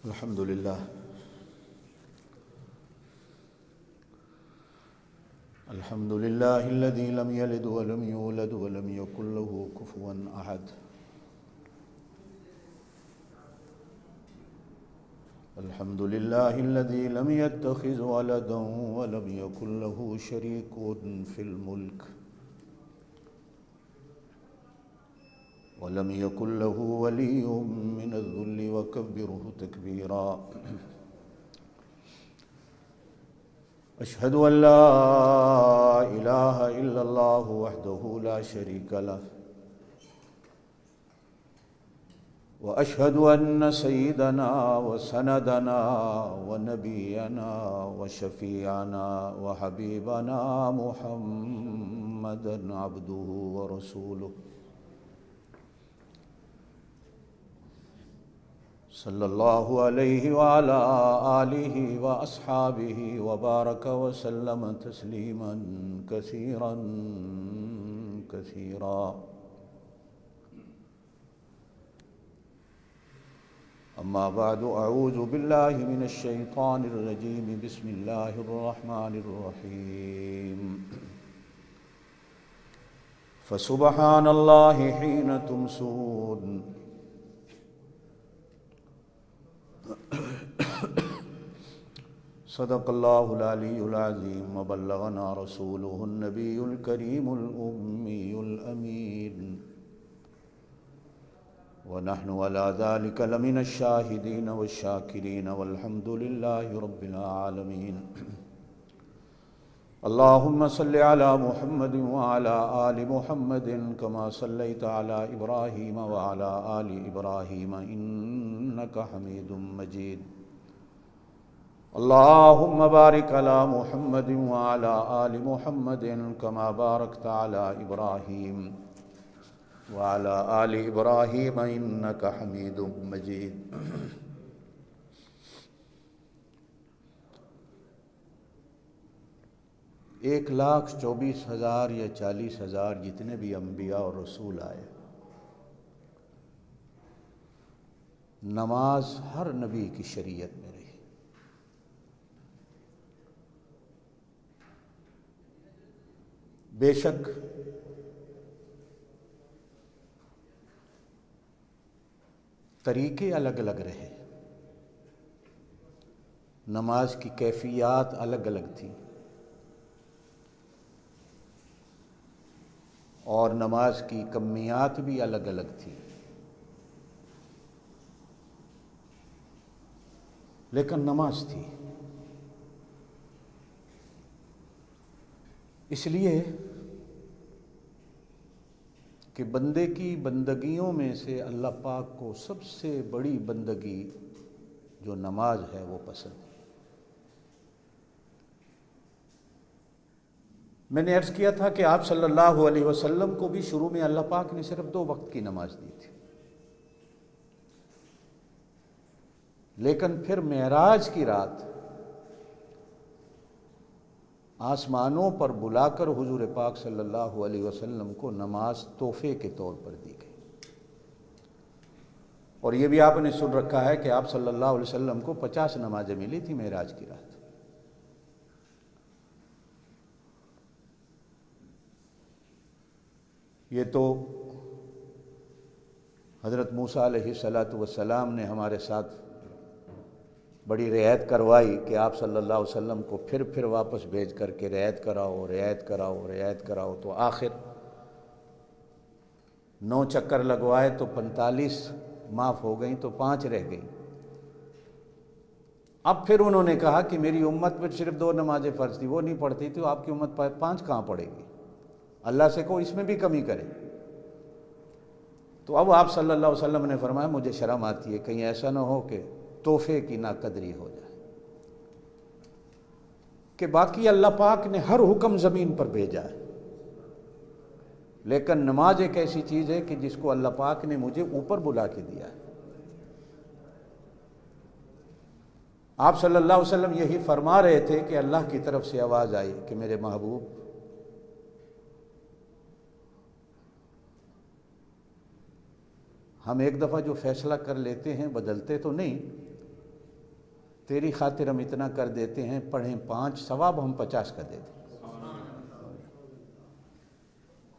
अल्हम्दुलिल्लाह अल्हम्दुलिल्लाहिल्लज़ी लम यलिद वलम यूलद वलम यकुल लहू कुफुवन अहद। अल्हम्दुलिल्लाहिल्लज़ी लम यत्तखिज़ वलदन वलम यकुल लहू शरीकुन फिल मुल्क वलम यकुल लहू वलिय्युम मिनज़-ज़ुल्लि वकब्बिरहु तकबीरा। अशहदु अल्ला इलाहा इल्लल्लाहु वहदहु ला शरीका लह व अशहदु अन्न सय्यदना व सनदना व नबियना व शफीअना व हबीबना मुहम्मदन अब्दुहु व रसूलुहु सल्लल्लाहु अलैहि व अला आलिहि व अस्हाबिहि व बारक व सल्लम तस्लीमन कसीरन कसीरा। अम्मा बादु अऊज़ु बिल्लाहि मिनश शैतानिर रजीम बिस्मिल्लाहिर रहमानिर रहीम। फसुब्हानल्लाहि हीन तुमसून सदक़ल्लाहुल अलीयुल अज़ीम व बल्लगना रसूलुहुन नबियुल करीमुल उम्मियुल अमीन व नहनु अला ज़ालिका लमिनश शाहिदीन वश्शाकिरीन वल्हम्दुलिल्लाहि रब्बिल आलमीन। अल्लाहुम्मा सल्लि अला मुहम्मदिन व अला आलि मुहम्मदिन कमा सल्लैता अला इब्राहीम व अला आलि इब्राहीम इन्नका हमीदुम मजीद। अल्लाहुम्मा बारिक अला मुहम्मदिन व अला आलि मुहम्मदिन कमा बारकता अला इब्राहीम व अला आलि इब्राहीम इन्नका हमीदुम मजीद। 1,24,000 या 40,000 जितने भी अम्बिया और रसूल आए, नमाज हर नबी की शरीयत में रही। बेशक तरीके अलग अलग रहे, नमाज की कैफियत अलग अलग थी और नमाज की कमियात भी अलग अलग थी, लेकिन नमाज थी। इसलिए कि बंदे की बंदगियों में से अल्लाह पाक को सबसे बड़ी बंदगी जो नमाज है वो पसंद है। मैंने अर्ज़ किया था कि आप सल्लल्लाहु अलैहि वसल्लम को भी शुरू में अल्लाह पाक ने सिर्फ 2 वक्त की नमाज दी थी, लेकिन फिर मेराज की रात आसमानों पर बुलाकर हुजूर पाक सल्लल्लाहु अलैहि वसल्लम को नमाज तोहफे के तौर पर दी गई। और ये भी आपने सुन रखा है कि आप सल्लल्लाहु अलैहि वसल्लम को 50 नमाजें मिली थी मेराज की रात। ये तो हज़रत मूसा अलैहिस्सलातु वस्सलाम ने हमारे साथ बड़ी रियायत करवाई कि आप सल्लल्लाहु अलैहि वसल्लम को फिर वापस भेज करके रियायत कराओ रियायत कराओ रियायत कराओ, तो आखिर 9 चक्कर लगवाए तो 45 माफ़ हो गई, तो 5 रह गई। अब फिर उन्होंने कहा कि मेरी उम्मत में सिर्फ 2 नमाजें फ़र्ज थी, वो नहीं पढ़ती, तो आपकी उम्मत 5 कहाँ पढ़ेगी? अल्लाह से को इसमें भी कमी करे। तो अब आप सल्लल्लाहु अलैहि वसल्लम ने फरमाया मुझे शर्म आती है कहीं ऐसा ना हो कि तोहफे की नाकदरी हो जाए, कि बाकी अल्लाह पाक ने हर हुक्म ज़मीन पर भेजा है, लेकिन नमाज एक ऐसी चीज़ है कि जिसको अल्लाह पाक ने मुझे ऊपर बुला के दिया है। आप सल्लल्लाहु अलैहि वसल्लम यही फरमा रहे थे कि अल्लाह की तरफ से आवाज़ आई कि मेरे महबूब, हम एक दफ़ा जो फैसला कर लेते हैं बदलते तो नहीं, तेरी खातिर हम इतना कर देते हैं, पढ़ें 5, सवाब हम 50 का देते।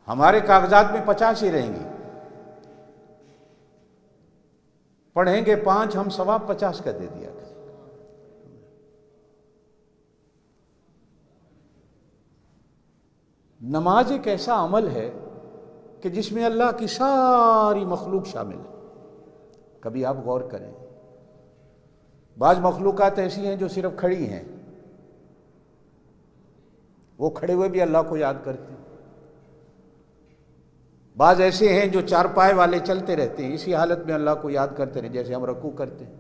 हमारे कागजात में 50 ही रहेंगी, पढ़ेंगे 5, हम सवाब 50 का दे दिया करें। नमाज एक ऐसा अमल है कि जिसमें अल्लाह की सारी मखलूक शामिल है। कभी आप गौर करें, बाज मखलूकात ऐसी हैं जो सिर्फ खड़ी हैं, वो खड़े हुए भी अल्लाह को याद करते हैं। बाज ऐसे हैं जो 4 पाए वाले चलते रहते हैं, इसी हालत में अल्लाह को याद करते रहे, जैसे हम रकू करते हैं।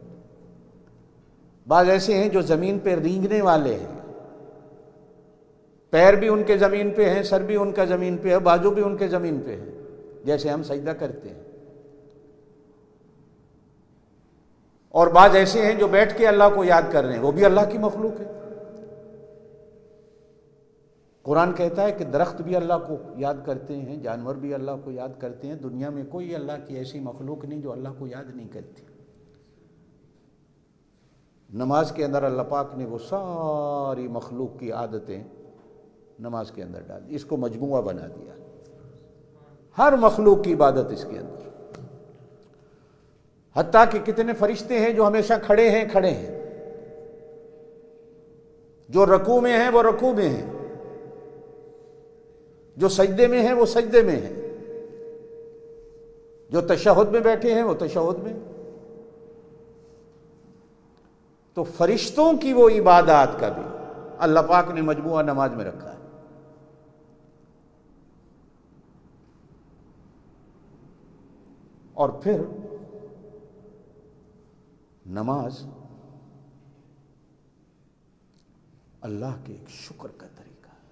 बाज ऐसे हैं जो ज़मीन पे रेंगने वाले हैं, पैर भी उनके ज़मीन पे हैं, सर भी उनका ज़मीन पे है, बाजू भी उनके ज़मीन पे है, जैसे हम सजदा करते हैं। और बाज ऐसे हैं जो बैठ के अल्लाह को याद कर रहे हैं, वो भी अल्लाह की मखलूक है। कुरान कहता है कि दरख्त भी अल्लाह को याद करते हैं, जानवर भी अल्लाह को याद करते हैं। दुनिया में कोई अल्लाह की ऐसी मखलूक नहीं जो अल्लाह को याद नहीं करती। नमाज के अंदर अल्लाह पाक ने वो सारी मखलूक की आदतें नमाज के अंदर डाल दी, इसको मजमुआ बना दिया। हर मखलूक की इबादत इसके अंदर, हत्ता कि कितने फरिश्ते हैं जो हमेशा खड़े हैं, जो रकू में हैं वो रकू में हैं, जो सजदे में हैं वो सजदे में हैं, जो तशहुद में बैठे हैं वो तशहुद में। तो फरिश्तों की वो इबादत का भी अल्लाह पाक ने मजमुआ नमाज में रखा है। और फिर नमाज अल्लाह के एक शुक्र का तरीका है।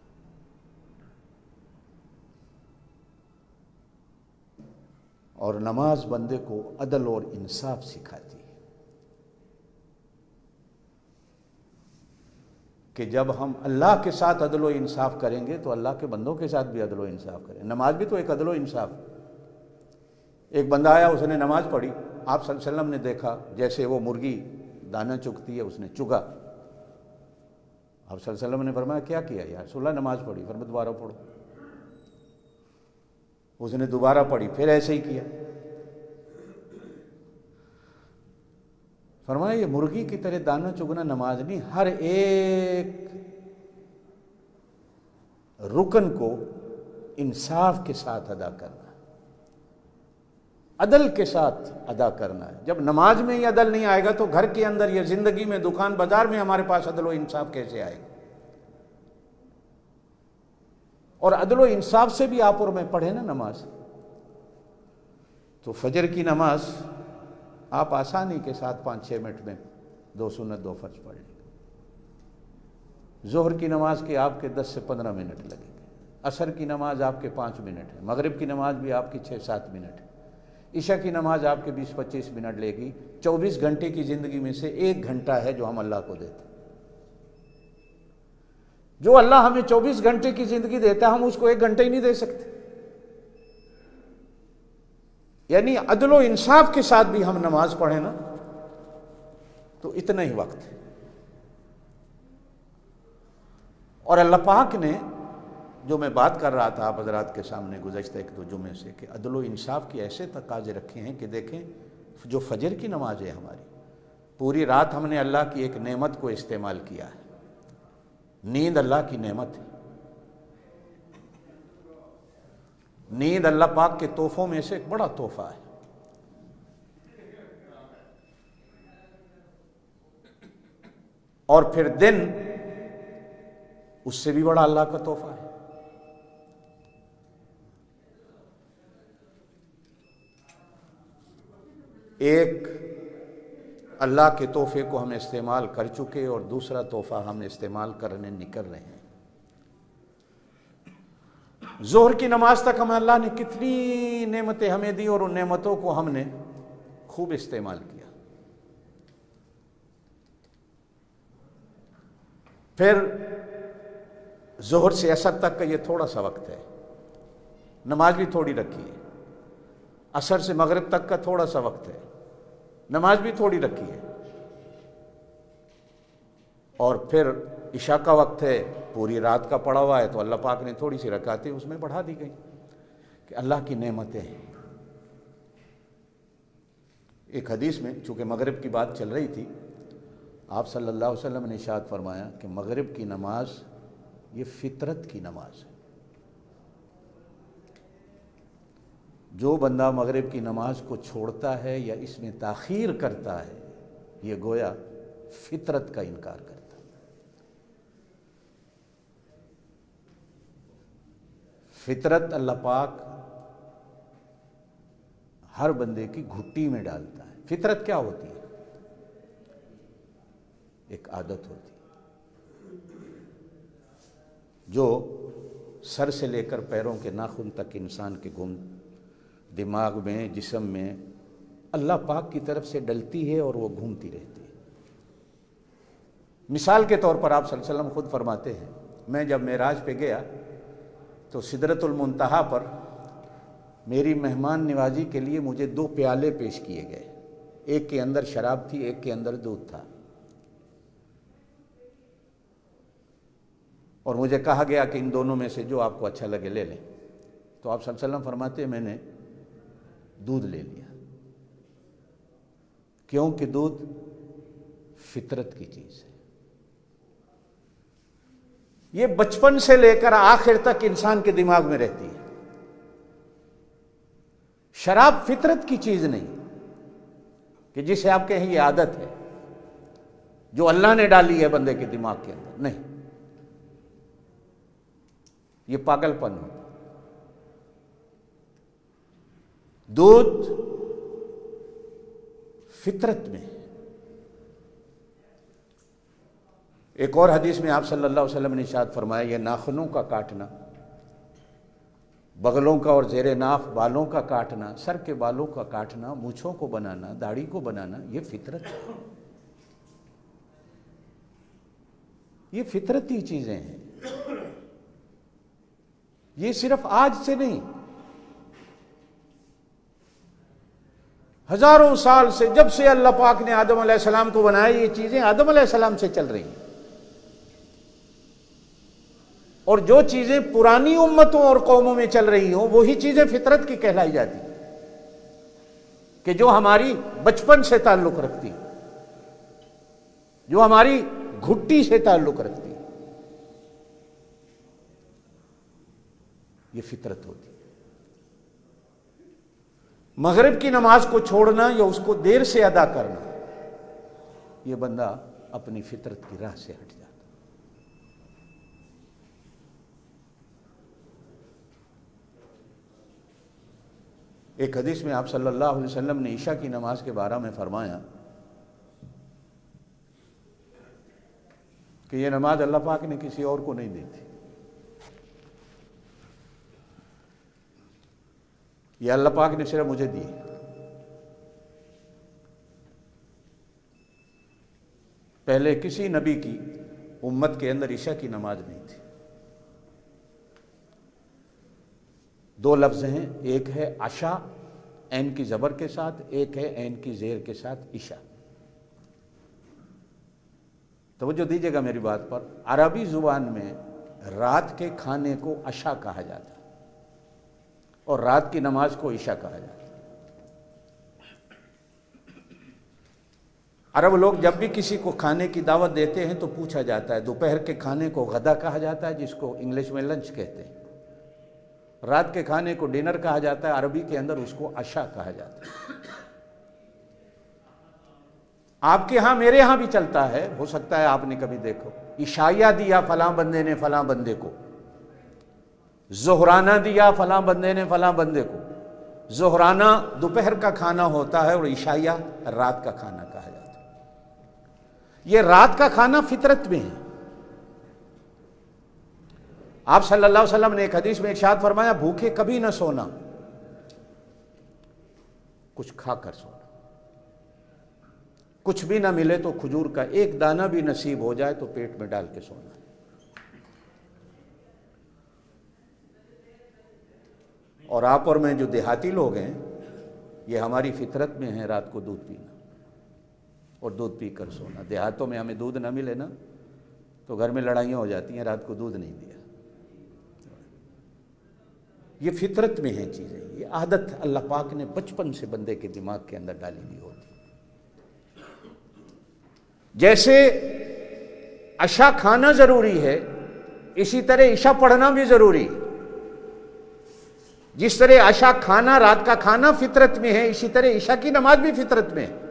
और नमाज बंदे को अदल और इंसाफ सिखाती है कि जब हम अल्लाह के साथ अदल और इंसाफ करेंगे तो अल्लाह के बंदों के साथ भी अदल और इंसाफ करें। नमाज भी तो एक अदल और इंसाफ। एक बंदा आया, उसने नमाज पढ़ी, आप सल्लल्लाहु अलैहि वसल्लम ने देखा जैसे वो मुर्गी दाना चुगती है, उसने चुगा। आप सल्लल्लाहु अलैहि वसल्लम ने फरमाया क्या किया यार? रसूलुल्लाह नमाज पढ़ी। फरमाया दोबारा पढ़ो। उसने दोबारा पढ़ी, फिर ऐसे ही किया। फरमाया ये मुर्गी की तरह दाना चुगना नमाज नहीं, हर एक रुकन को इंसाफ के साथ अदा करना, अदल के साथ अदा करना है। जब नमाज में ही अदल नहीं आएगा तो घर के अंदर या जिंदगी में, दुकान बाजार में हमारे पास अदल व इंसाफ कैसे आएगा? और अदल व इंसाफ से भी आप और मैं पढ़े ना नमाज, तो फजर की नमाज आप आसानी के साथ 5-6 मिनट में 2 सुन्नत 2 फर्ज पढ़ लेंगे। जोहर की नमाज के आपके 10 से 15 मिनट लगेंगे। असर की नमाज आपके 5 मिनट है। मगरिब की नमाज भी आपकी 6-7 मिनट है। ईशा की नमाज आपके 20-25 मिनट लेगी। 24 घंटे की ज़िंदगी में से 1 घंटा है जो हम अल्लाह को देते हैं। जो अल्लाह हमें 24 घंटे की ज़िंदगी देता है, हम उसको 1 घंटा ही नहीं दे सकते। यानी अदल व इंसाफ के साथ भी हम नमाज पढ़ें ना, तो इतना ही वक्त है। और अल्लाह पाक ने, जो मैं बात कर रहा था आप हज़रात के सामने गुज़श्ता 1-2 जुमे से, कि अदल व इंसाफ की ऐसे तकाज़े रखे हैं कि देखें, जो फजर की नमाज है हमारी, पूरी रात हमने अल्लाह की एक नेमत को इस्तेमाल किया है। नींद अल्लाह की नेमत है। नींद अल्लाह पाक के तोहफों में से एक बड़ा तोहफा है। और फिर दिन उससे भी बड़ा अल्लाह का तोहफा है। एक अल्लाह के तोहफे को हम इस्तेमाल कर चुके और दूसरा तोहफा हम इस्तेमाल करने निकल रहे हैं। जोहर की नमाज तक हमें अल्लाह ने कितनी नेमतें हमें दी और उन नेमतों को हमने खूब इस्तेमाल किया। फिर जोहर से असर तक का ये थोड़ा सा वक्त है, नमाज भी थोड़ी रखी है। असर से मगरिब तक का थोड़ा सा वक्त है, नमाज भी थोड़ी रखी है। और फिर इशा का वक्त है, पूरी रात का पड़ा हुआ है, तो अल्लाह पाक ने थोड़ी सी रकातें उसमें बढ़ा दी गई कि अल्लाह की नेमतें हैं। एक हदीस में चूँकि मगरिब की बात चल रही थी, आप सल्लल्लाहु अलैहि वसल्लम ने इरशाद फरमाया कि मगरिब की नमाज ये फितरत की नमाज है। जो बंदा मगरिब की नमाज को छोड़ता है या इसमें ताख़ीर करता है, ये गोया फितरत का इनकार करता है। फितरत अल्लाह पाक हर बंदे की घुट्टी में डालता है। फितरत क्या होती है? एक आदत होती है जो सर से लेकर पैरों के नाखून तक इंसान के दिमाग में, जिस्म में अल्लाह पाक की तरफ से डलती है और वो घूमती रहती है। मिसाल के तौर पर आप सल्लल्लाहु अलैहि वसल्लम खुद फरमाते हैं, मैं जब मेराज पे गया तो सिदरतुल मुंतहा पर मेरी मेहमान नवाजी के लिए मुझे 2 प्याले पेश किए गए। एक के अंदर शराब थी, एक के अंदर दूध था, और मुझे कहा गया कि इन दोनों में से जो आपको अच्छा लगे ले लें। तो आप सल्लल्लाहु अलैहि वसल्लम फरमाते हैं, मैंने दूध ले लिया, क्योंकि दूध फितरत की चीज है। ये बचपन से लेकर आखिर तक इंसान के दिमाग में रहती है। शराब फितरत की चीज नहीं कि जिसे आप कहें ये आदत है जो अल्लाह ने डाली है बंदे के दिमाग के अंदर, नहीं, ये पागलपन होता। दूध फितरत में। एक और हदीस में आप सल्लल्लाहु अलैहि वसल्लम ने इरशाद फरमाया, ये नाखूनों का काटना, बगलों का और ज़ेरे नाफ बालों का काटना, सर के बालों का काटना, मूछों को बनाना, दाढ़ी को बनाना, ये फितरत है। ये फितरती चीजें हैं। ये सिर्फ आज से नहीं, हजारों साल से, जब से अल्लाह पाक ने आदम अलैहिस्सलाम को बनाया, ये चीजें आदम अलैहिस्सलाम से चल रही हैं। और जो चीजें पुरानी उम्मतों और कौमों में चल रही हों, वही चीजें फितरत की कहलाई जाती कि जो हमारी बचपन से ताल्लुक रखती, जो हमारी घुट्टी से ताल्लुक रखती, ये फितरत होती है। मगरिब की नमाज को छोड़ना या उसको देर से अदा करना, ये बंदा अपनी फितरत की राह से हट जाता। एक हदीस में आप सल्लल्लाहु अलैहि वसल्लम ने ईशा की नमाज के बारे में फरमाया कि यह नमाज अल्लाह पाक ने किसी और को नहीं दी थी, यह अल्लाह पाक ने सिर्फ मुझे दी। पहले किसी नबी की उम्मत के अंदर ईशा की नमाज नहीं थी। 2 लफ्ज हैं, एक है आशा ऐन की जबर के साथ, एक है ऐन की जेर के साथ ईशा। तवज्जो दीजिएगा मेरी बात पर। अरबी जुबान में रात के खाने को अशा कहा जाता है और रात की नमाज को ईशा कहा जाता है। अरब लोग जब भी किसी को खाने की दावत देते हैं तो पूछा जाता है, दोपहर के खाने को गदा कहा जाता है, जिसको इंग्लिश में लंच कहते हैं, रात के खाने को डिनर कहा जाता है, अरबी के अंदर उसको अशा कहा जाता है। आपके यहां, मेरे यहां भी चलता है, हो सकता है आपने कभी देखो, इशाया दिया फलां बंदे ने फलां बंदे को, जोहराना दिया फलां बंदे ने फलां बंदे को। जोहराना दोपहर का खाना होता है और इशाया रात का खाना कहा जाता है। यह रात का खाना फितरत में है। आप सल्लल्लाहु अलैहि वसल्लम ने एक हदीस में इरशाद फरमाया, भूखे कभी ना सोना, कुछ खाकर सोना। कुछ भी ना मिले तो खजूर का एक दाना भी नसीब हो जाए तो पेट में डाल के सोना। और आप और मैं जो देहाती लोग हैं, ये हमारी फितरत में है रात को दूध पीना और दूध पीकर सोना। देहातों में हमें दूध ना मिले ना तो घर में लड़ाइयाँ हो जाती हैं, रात को दूध नहीं दिया। ये फितरत में है चीज़ें, ये आदत अल्लाह पाक ने बचपन से बंदे के दिमाग के अंदर डाली हुई होती। जैसे अशा खाना जरूरी है, इसी तरह ईशा पढ़ना भी जरूरी है। जिस तरह अशा खाना, रात का खाना फितरत में है, इसी तरह ईशा की नमाज भी फितरत में है।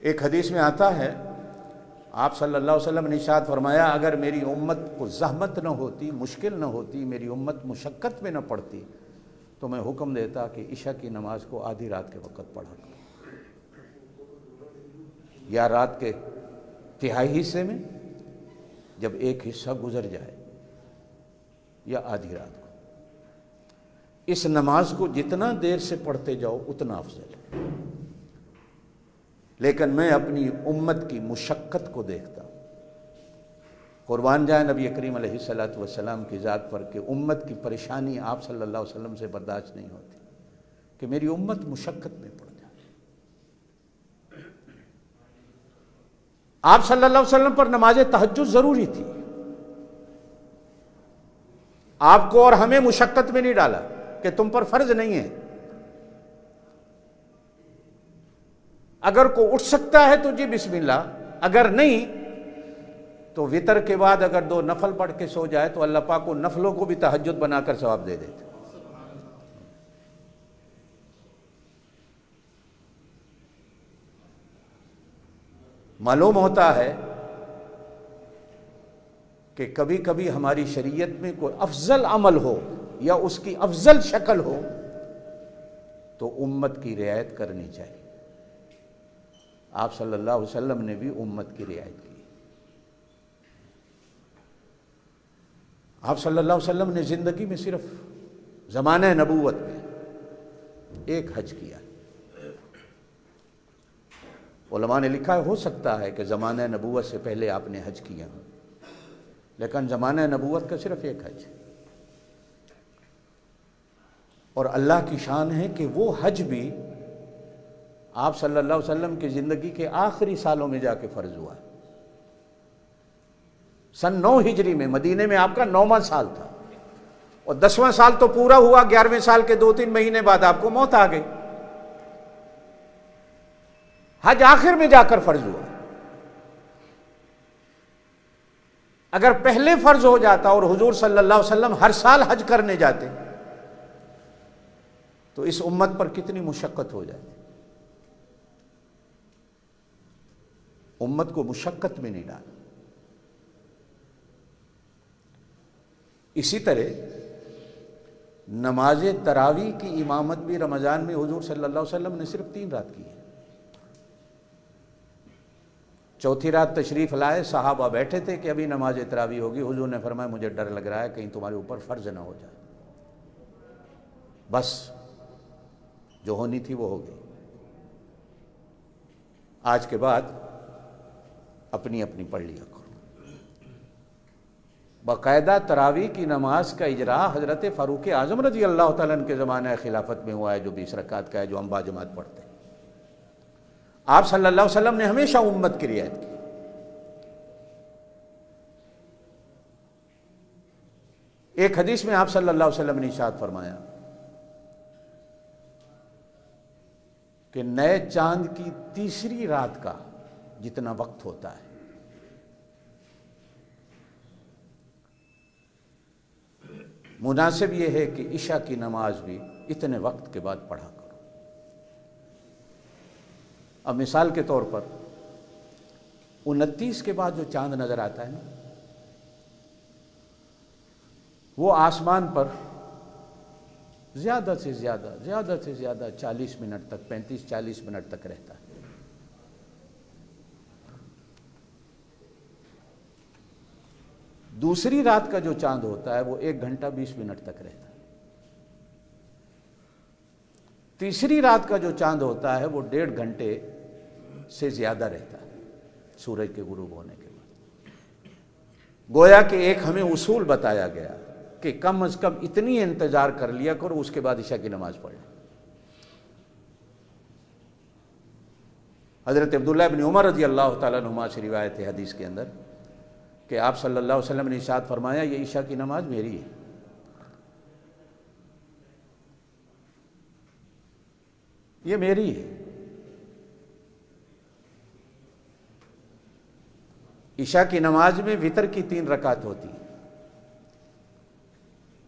एक हदीस में आता है, आप सल्लल्लाहु अलैहि वसल्लम ने इरशाद फरमाया, अगर मेरी उम्मत को ज़हमत न होती, मुश्किल न होती, मेरी उम्मत मुशक्क़त में न पड़ती, तो मैं हुक्म देता कि ईशा की नमाज को आधी रात के वक़्त पढ़ा करो, या रात के तिहाई हिस्से में जब एक हिस्सा गुजर जाए, या आधी रात को। इस नमाज को जितना देर से पढ़ते जाओ उतना अफजल है। लेकिन मैं अपनी उम्मत की मुशक्क़त को देखता हूँ। कुर्बान जाए नबी करीम अलैहिस्सलातु वस्सलाम की ज़ात पर कि उम्मत की परेशानी आप सल्लल्लाहु अलैहि वसल्लम से बर्दाश्त नहीं होती कि मेरी उम्मत मुशक्क़त में पड़ जाए। आप सल्लल्लाहु अलैहि वसल्लम पर नमाज तहज्जुद ज़रूरी थी। आपको और हमें मुशक्क़त में नहीं डाला कि तुम पर फ़र्ज नहीं है। अगर को उठ सकता है तो जी बिस्मिल्लाह, अगर नहीं तो वितर के बाद अगर 2 नफल पढ़ के सो जाए तो अल्लाह पाक को नफलों को भी तहज्जुद बनाकर सवाब दे देते। मालूम होता है कि कभी कभी हमारी शरीयत में कोई अफजल अमल हो या उसकी अफजल शक्ल हो तो उम्मत की रियायत करनी चाहिए। आप सल्लल्लाहु अलैहि वसल्लम ने भी उम्मत की रियायत की। आप सल्लल्लाहु अलैहि वसल्लम ने ज़िंदगी में सिर्फ ज़माने नबूवत में एक हज किया। उलमा ने लिखा है, हो सकता है कि ज़माने नबूवत से पहले आपने हज किया हो, लेकिन ज़माने नबूवत का सिर्फ एक हज। और अल्लाह की शान है कि वो हज भी आप सल्लल्लाहु अलैहि वसल्लम की ज़िंदगी के आखिरी सालों में जाके फ़र्ज हुआ। सन 9 हिजरी में मदीने में आपका 9वां साल था और 10वां साल तो पूरा हुआ, 11वें साल के 2-3 महीने बाद आपको मौत आ गई। हज आखिर में जाकर फ़र्ज हुआ। अगर पहले फ़र्ज हो जाता और हुजूर सल्लल्लाहु अलैहि वसल्लम हर साल हज करने जाते तो इस उम्मत पर कितनी मुशक्क़त हो जाती। उम्मत को मुशक्क़त में नहीं डाला। इसी तरह नमाज तरावी की इमामत भी रमज़ान में हुजूर सल्लल्लाहु अलैहि वसल्लम ने सिर्फ 3 रात की है। चौथी रात तशरीफ़ लाए, सहाबा बैठे थे कि अभी नमाज तरावी होगी। हुजूर ने फरमाया मुझे डर लग रहा है कहीं तुम्हारे ऊपर फ़र्ज ना हो जाए। बस जो होनी थी वो हो गई। आज के बाद अपनी अपनी पढ़ लिया करो। बाकायदा तरावी की नमाज का इजरा हज़रत फ़ारूक आज़म रज़ी अल्लाह तआला अन्हु के ज़माने खिलाफत में हुआ है, जो 20 रकात का है, जो हम बाजमात पढ़ते हैं। आप सल्लल्लाहु अलैहि वसल्लम ने हमेशा उम्मत की रियायत की। एक हदीस में आप सल्लल्लाहु अलैहि वसल्लम ने इरशाद फरमाया कि नए चांद की तीसरी रात का जितना वक्त होता है, मुनासिब यह है कि इशा की नमाज भी इतने वक्त के बाद पढ़ा करो। अब मिसाल के तौर पर 29 के बाद जो चांद नजर आता है ना, वो आसमान पर ज़्यादा से ज़्यादा 40 मिनट तक, 35-40 मिनट तक रहता है। दूसरी रात का जो चांद होता है वो 1 घंटा 20 मिनट तक रहता है। तीसरी रात का जो चांद होता है वो 1.5 घंटे से ज़्यादा रहता है सूरज के गुरूब होने के बाद। गोया कि एक हमें उसूल बताया गया कि कम अज़ कम इतनी इंतज़ार कर लिया करो, उसके बाद ईशा की नमाज़ पढ़ लें। हज़रत अब्दुल्लाह इब्न उमर रज़ी अल्लाह ताला अन्हुमा से रिवायत है हदीस के अंदर कि आप सल्लल्लाहु अलैहि वसल्लम ने इरशाद फरमाया, ये ईशा की नमाज मेरी है। ये मेरी है। ईशा की नमाज में वितर की 3 रकात होती है।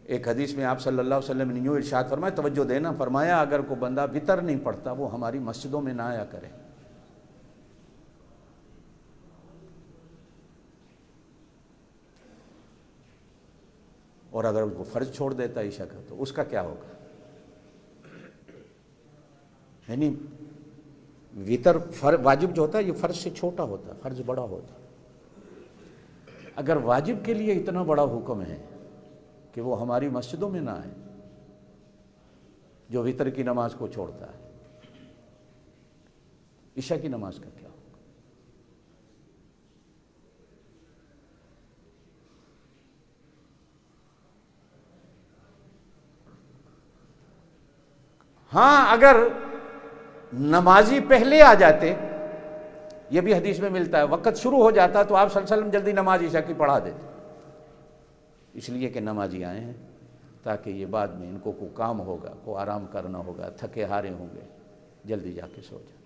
एक हदीस में आप सल्लल्लाहु अलैहि वसल्लम ने यूँ इरशाद फरमाया, तवज्जो देना, फरमाया अगर कोई बंदा वितर नहीं पढ़ता वो हमारी मस्जिदों में ना आया करे। और अगर उसको फ़र्ज छोड़ देता ईशा का तो उसका क्या होगा? यानी वितर वाजिब जो होता है ये फ़र्ज से छोटा होता है, फ़र्ज बड़ा होता है। अगर वाजिब के लिए इतना बड़ा हुक्म है कि वो हमारी मस्जिदों में ना आए, जो वितर की नमाज को छोड़ता है, ईशा की नमाज का क्या होगा? हाँ, अगर नमाजी पहले आ जाते, यह भी हदीस में मिलता है, वक़्त शुरू हो जाता तो आप सल्लल्लाहु अलैहि वसल्लम जल्दी नमाज ईशा की पढ़ा देते, इसलिए कि नमाजी आए हैं ताकि ये बाद में इनको को काम होगा, को आराम करना होगा, थके हारे होंगे, जल्दी जाके सो जाए।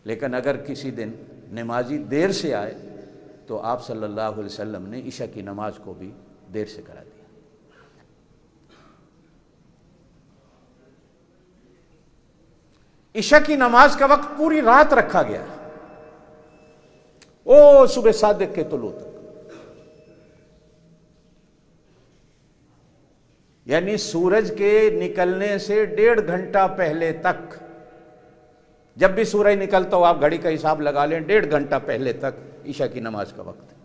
लेकिन अगर किसी दिन नमाजी देर से आए तो आप सल्लल्लाहु अलैहि वसल्लम ने ईशा की नमाज को भी देर से करा दिया। ईशा की नमाज का वक्त पूरी रात रखा गया, ओ सुबह सादिक के तुलू तक, यानी सूरज के निकलने से 1.5 घंटा पहले तक। जब भी सूरज निकलता हो आप घड़ी का हिसाब लगा लें, 1.5 घंटा पहले तक ईशा की नमाज का वक्त है।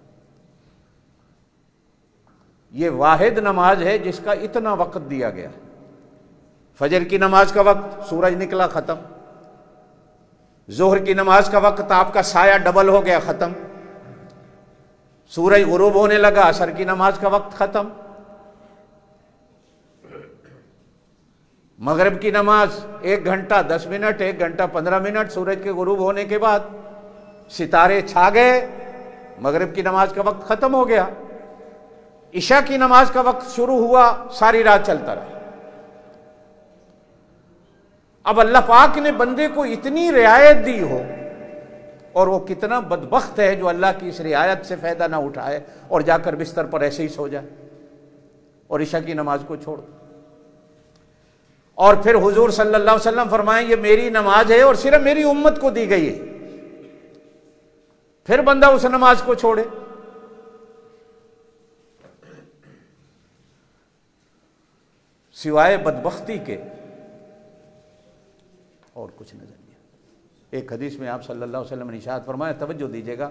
यह वाहिद नमाज है जिसका इतना वक्त दिया गया। फजर की नमाज का वक्त सूरज निकला खत्म, जोहर की नमाज का वक्त आपका साया डबल हो गया खत्म, सूरज गुरूब होने लगा, असर की नमाज का वक्त खत्म, मगरिब की नमाज 1 घंटा 10 मिनट, 1 घंटा 15 मिनट, सूरज के गुरूब होने के बाद सितारे छा गए, मगरिब की नमाज का वक्त खत्म हो गया। ईशा की नमाज का वक्त शुरू हुआ, सारी रात चलता रहा। अब अल्लाह पाक ने बंदे को इतनी रियायत दी हो, और वो कितना बदबख्त है जो अल्लाह की इस रियायत से फायदा ना उठाए और जाकर बिस्तर पर ऐसे ही सो जाए और ईशा की नमाज को छोड़। और फिर हुजूर सल्लल्लाहु अलैहि वसल्लम फरमाएं ये मेरी नमाज है और सिर्फ मेरी उम्मत को दी गई है, फिर बंदा उस नमाज को छोड़े। सिवाय बदबख्ती के और कुछ नजर नहीं। एक हदीस में आप सल्लल्लाहु अलैहि वसल्लम ने इरशाद फरमाया, तवज्जो दीजिएगा,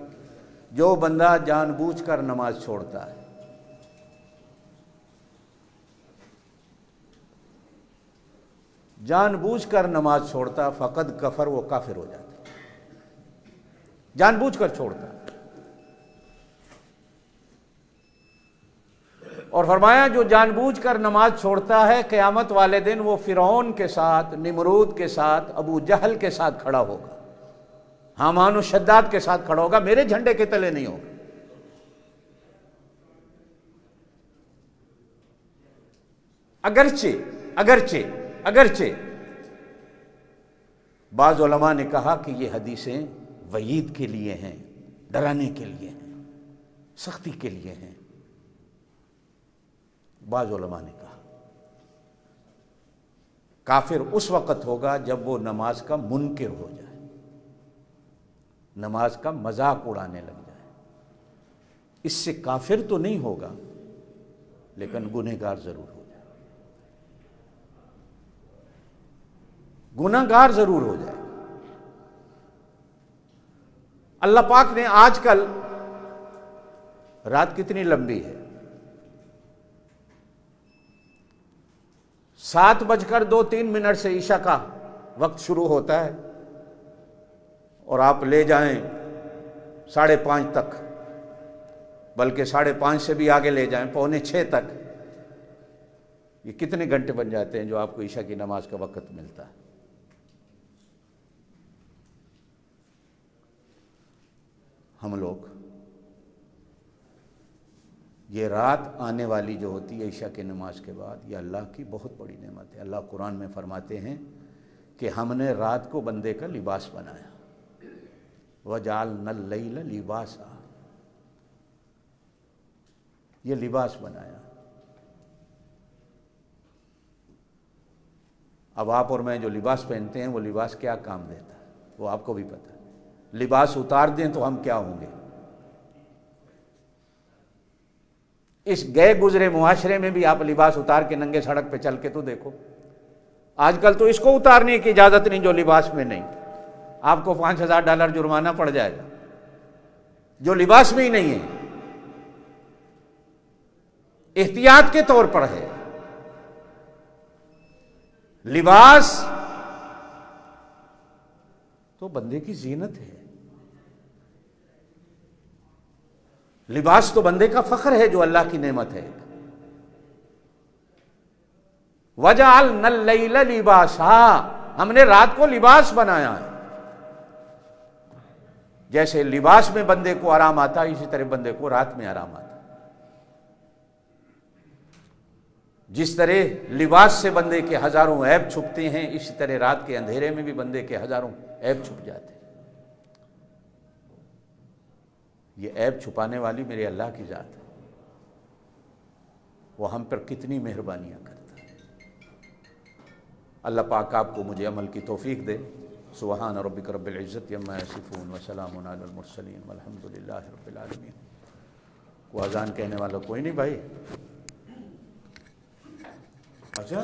जो बंदा जानबूझकर नमाज छोड़ता है, जानबूझकर नमाज छोड़ता, फ़कद कफर, वो काफिर हो जाता। जानबूझकर छोड़ता। और फरमाया जो जानबूझकर नमाज छोड़ता है क़यामत वाले दिन वो फ़िरौन के साथ, निमरूद के साथ, अबू जहल के साथ खड़ा होगा, हामान और शद्दाद के साथ खड़ा होगा, मेरे झंडे के तले नहीं होगा। अगरचे बाज़ उलमा ने कहा कि ये हदीसें वईद के लिए हैं, डराने के लिए हैं, सख्ती के लिए हैं। बाज़ उलमा ने कहा काफिर उस वक़्त होगा जब वो नमाज का मुनकिर हो जाए, नमाज का मजाक उड़ाने लग जाए। इससे काफिर तो नहीं होगा लेकिन गुनहगार जरूर हो जाए, गुनहगार जरूर हो जाए। अल्लाह पाक ने आजकल, रात कितनी लंबी है, 7:02 से ईशा का वक्त शुरू होता है और आप ले जाएं 5:30 तक, बल्कि 5:30 से भी आगे ले जाएं 5:45 तक, ये कितने घंटे बन जाते हैं जो आपको ईशा की नमाज का वक्त मिलता है। हम लोग ये रात आने वाली जो होती है ईशा की नमाज के बाद, ये अल्लाह की बहुत बड़ी नेमत है। अल्लाह कुरान में फरमाते हैं कि हमने रात को बंदे का लिबास बनाया, वजालनल लैल लिबासा, ये लिबास बनाया। अब आप और मैं जो लिबास पहनते हैं वो लिबास क्या काम देता है वो आपको भी पता है। लिबास उतार दें तो हम क्या होंगे। इस गए गुजरे मुआशरे में भी आप लिबास उतार के नंगे सड़क पे चल के तो देखो। आजकल तो इसको उतारने की इजाजत नहीं जो लिबास में नहीं, आपको $5000 जुर्माना पड़ जाएगा जो लिबास में ही नहीं है। एहतियात के तौर पर है। लिबास तो बंदे की जीनत है, लिबास तो बंदे का फख्र है जो अल्लाह की नेमत है। वजअलनल लैल लिबासा, हमने रात को लिबास बनाया है। जैसे लिबास में बंदे को आराम आता है, इसी तरह बंदे को रात में आराम आता है। जिस तरह लिबास से बंदे के हजारों ऐब छुपते हैं, इसी तरह रात के अंधेरे में भी बंदे के हजारों ऐब छुप जाते हैं। ये ऐब छुपाने वाली मेरे अल्लाह की जात है, वो हम पर कितनी मेहरबानियां करता है। अल्लाह पाक आपको मुझे अमल की तौफीक दे। सुबहान रब्बिक रब्बिल इज्जति अम्मा यसिफून व सलामुन अलल मुरसलीन वल्हम्दुलिल्लाहि रब्बिल आलमीन। को अजान कहने वाला कोई नहीं भाई? अच्छा